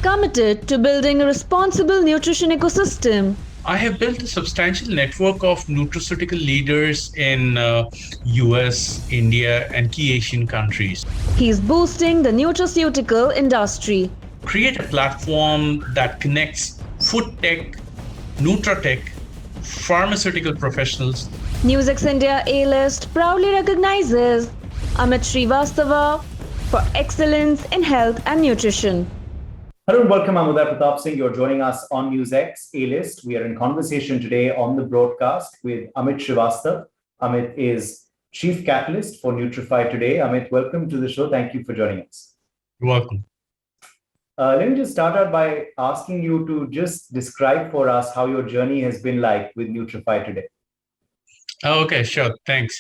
committed to building a responsible nutrition ecosystem. I have built a substantial network of nutraceutical leaders in US, India, and key Asian countries. He's boosting the nutraceutical industry. Create a platform that connects food tech, nutratech, pharmaceutical professionals. Newsx India A-List proudly recognizes Amit Srivastava for excellence in health and nutrition. Hello and welcome. I'm Uday Pratap Singh. You're joining us on NewsX A-List. We are in conversation today on the broadcast with Amit Srivastava. Amit is Chief Catalyst for Nutrify Today. Amit, welcome to the show. Thank you for joining us. You're welcome. Let me just start out by asking you to just describe for us how your journey has been like with Nutrify Today. Okay, sure. Thanks.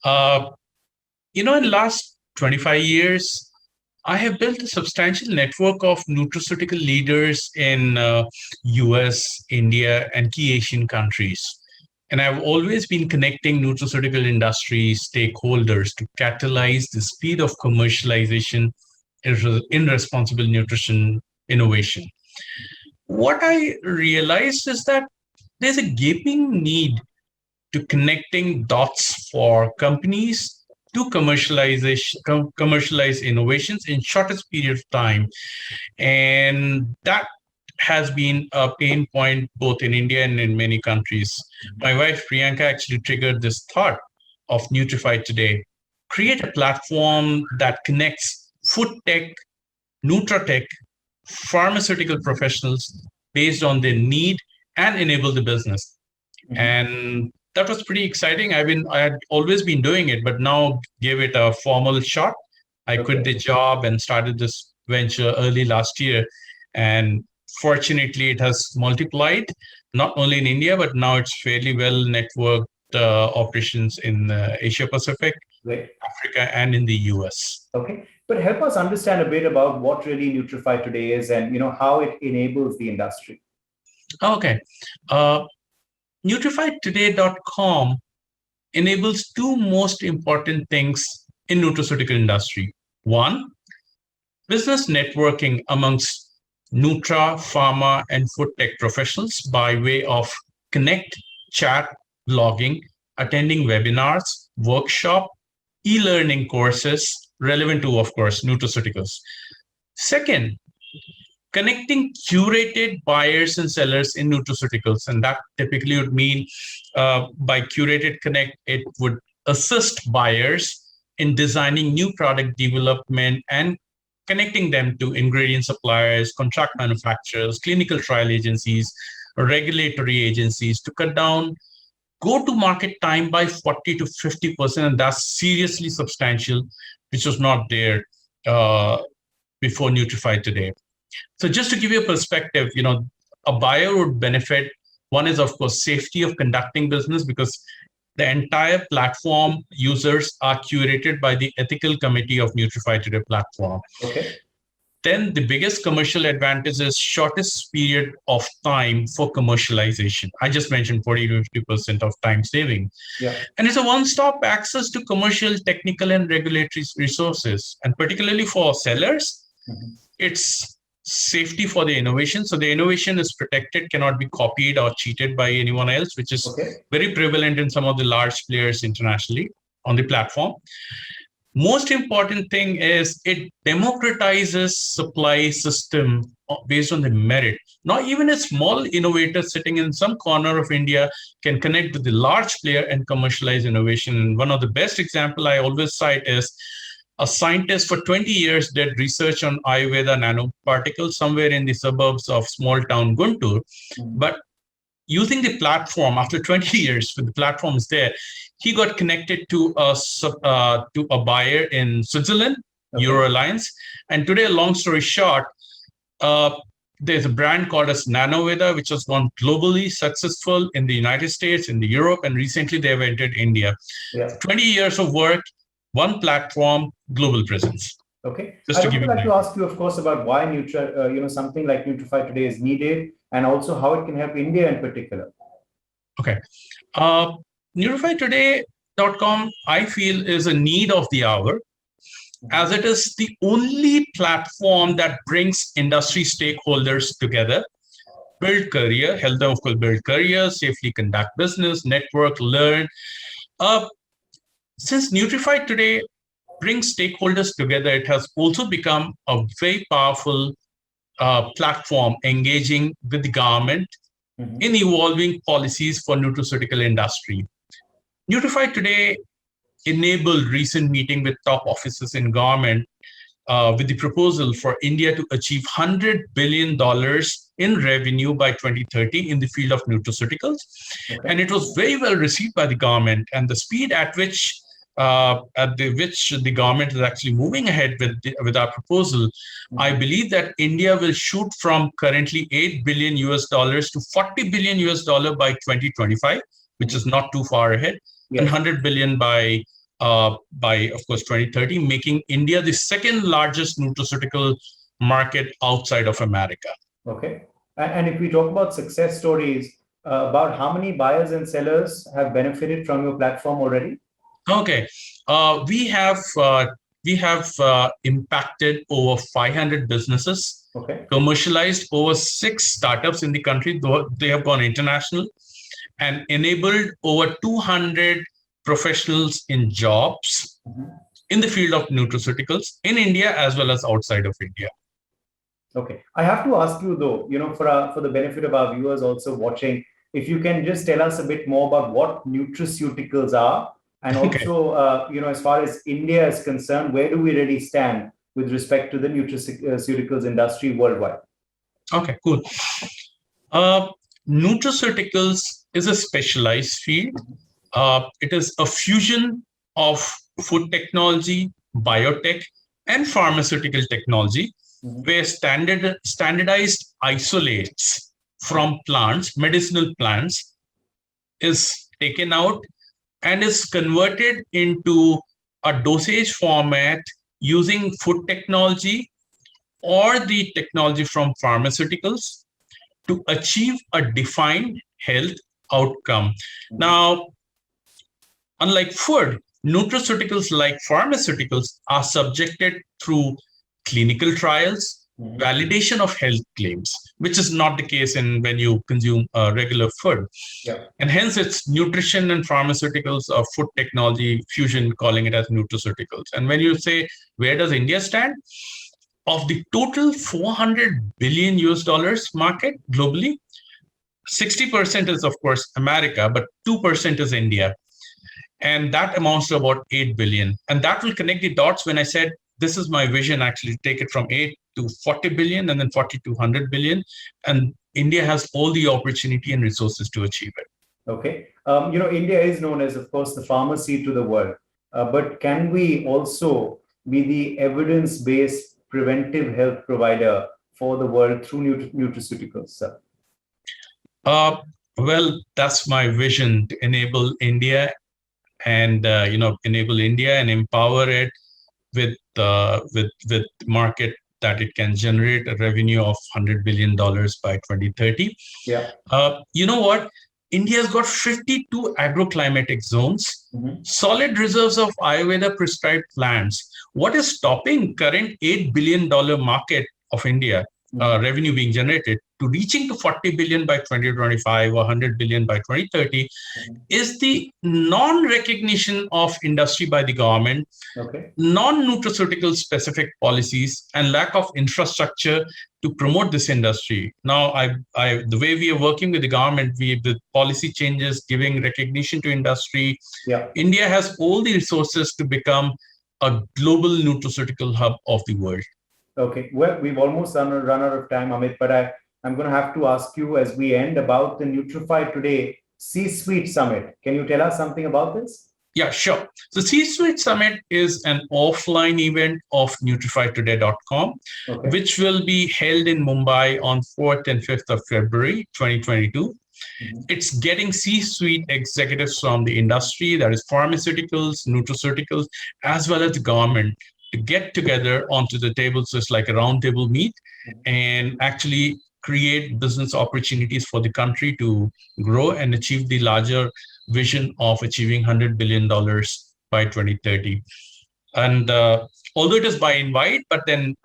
In the last 25 years, I have built a substantial network of nutraceutical leaders in US, India, and key Asian countries. And I've always been connecting nutraceutical industry stakeholders to catalyze the speed of commercialization in responsible nutrition innovation. What I realized is that there's a gaping need to connecting dots for companies to commercialize innovations in shortest period of time. And that has been a pain point both in India and in many countries. My wife, Priyanka, actually triggered this thought of Nutrify Today. Create a platform that connects food tech, nutratech, pharmaceutical professionals based on their need and enable the business. Mm-hmm. And that was pretty exciting. I had always been doing it, but now gave it a formal shot. I quit the job and started this venture early last year. And fortunately, it has multiplied, not only in India, but now it's fairly well networked operations in Asia Pacific, Africa, and in the US. Okay. But help us understand a bit about what really Nutrify Today is and how it enables the industry. Okay. NutrifyToday.com enables two most important things in nutraceutical industry. One, business networking amongst Nutra, Pharma, and food tech professionals by way of connect, chat, blogging, attending webinars, workshop, e-learning courses relevant to, of course, nutraceuticals. Second, connecting curated buyers and sellers in nutraceuticals. And that typically would mean by curated connect, it would assist buyers in designing new product development and connecting them to ingredient suppliers, contract manufacturers, clinical trial agencies, regulatory agencies to cut down go-to-market time by 40 to 50%. And that's seriously substantial, which was not there before Nutrify Today. So just to give you a perspective, a buyer would benefit. One is, of course, safety of conducting business because the entire platform users are curated by the ethical committee of Nutrify Today platform. Okay. Then the biggest commercial advantage is shortest period of time for commercialization. I just mentioned 40 to 50% of time saving. Yeah. And it's a one-stop access to commercial, technical, and regulatory resources. And particularly for sellers, it's safety for the innovation. So the innovation is protected, cannot be copied or cheated by anyone else, which is very prevalent in some of the large players internationally on the platform. Most important thing is it democratizes supply system based on the merit. Now, even a small innovator sitting in some corner of India can connect with the large player and commercialize innovation. And one of the best example I always cite is a scientist for 20 years did research on Ayurveda nanoparticles somewhere in the suburbs of small town Guntur. But using the platform, after 20 years, when the platform is there, he got connected to a buyer in Switzerland, Euro Alliance. And today, long story short, there's a brand called as Nanoveda, which has gone globally successful in the United States, in the Europe, and recently they have entered India. 20 years of work, one platform, global presence. Okay. I would like to ask you, of course, about why something like Nutrify Today is needed, and also how it can help India in particular. Okay. NutrifyToday.com, I feel, is a need of the hour. as it is the only platform that brings industry stakeholders together. Build career, help them, of course, build career, safely conduct business, network, learn. Uh, since Nutrify today brings stakeholders together, it has also become a very powerful platform engaging with the government in evolving policies for nutraceutical industry. Nutrify today enabled recent meeting with top officers in government with the proposal for India to achieve $100 billion in revenue by 2030 in the field of nutraceuticals. Okay. And it was very well received by the government, and the speed at which the government is actually moving ahead with our proposal, I believe that India will shoot from currently $8 billion US to $40 billion US by 2025, which is not too far ahead, and 100 billion by of course 2030, making India the second largest nutraceutical market outside of America. Okay, and if we talk about success stories, about how many buyers and sellers have benefited from your platform already? Okay, we have impacted over 500 businesses, commercialized over 6 startups in the country, though they have gone international, and enabled over 200 professionals in jobs in the field of nutraceuticals in India as well as outside of India. Okay, I have to ask you though, for the benefit of our viewers also watching, if you can just tell us a bit more about what nutraceuticals are. And also, as far as India is concerned, where do we really stand with respect to the nutraceuticals industry worldwide? Okay, cool. Nutraceuticals is a specialized field. It is a fusion of food technology, biotech, and pharmaceutical technology, where standardized isolates from plants, medicinal plants, is taken out and is converted into a dosage format using food technology or the technology from pharmaceuticals to achieve a defined health outcome. Now, unlike food, nutraceuticals like pharmaceuticals are subjected through clinical trials, validation of health claims, which is not the case when you consume regular food. And hence it's nutrition and pharmaceuticals or food technology fusion, calling it as nutraceuticals. And when you say, where does India stand? Of the total $400 billion US market globally, 60% is of course America, but 2% is India. And that amounts to about 8 billion. And that will connect the dots when I said, this is my vision, actually, take it from 8 to 40 billion and then 40 to 100 billion. And India has all the opportunity and resources to achieve it. Okay. India is known as, of course, the pharmacy to the world. But can we also be the evidence-based preventive health provider for the world through nutraceuticals, sir? Well, that's my vision, to enable India and enable India and empower it with market that it can generate a revenue of $100 billion by 2030. You know what? India has got 52 agroclimatic zones, solid reserves of Ayurveda prescribed plants. What is stopping current $8 billion market of India revenue being generated to reaching to 40 billion by 2025 or 100 billion by 2030 is the non-recognition of industry by the government, non-nutraceutical specific policies, and lack of infrastructure to promote this industry. Now, the way we are working with the government, with policy changes, giving recognition to industry, India has all the resources to become a global nutraceutical hub of the world. Okay, well, we've almost run out of time, Amit, but I'm going to have to ask you as we end about the Nutrify Today C-Suite Summit. Can you tell us something about this? Yeah, sure. The C-Suite Summit is an offline event of NutrifyToday.com, which will be held in Mumbai on 4th and 5th of February, 2022. It's getting C-suite executives from the industry, that is pharmaceuticals, nutraceuticals, as well as the government, to get together onto the table. So it's like a roundtable meet and actually create business opportunities for the country to grow and achieve the larger vision of achieving $100 billion by 2030. And although it is by invite, but then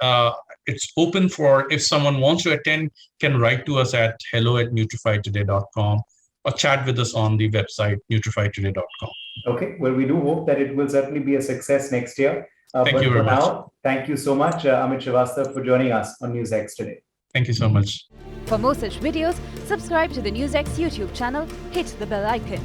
it's open for, if someone wants to attend, can write to us at hello@nutrifytoday.com or chat with us on the website nutrifytoday.com. Okay, well, we do hope that it will certainly be a success next year. Thank you very much. Now, thank you so much, Amit Srivastava, for joining us on NewsX today. Thank you so much. For more such videos, subscribe to the NewsX YouTube channel, hit the bell icon.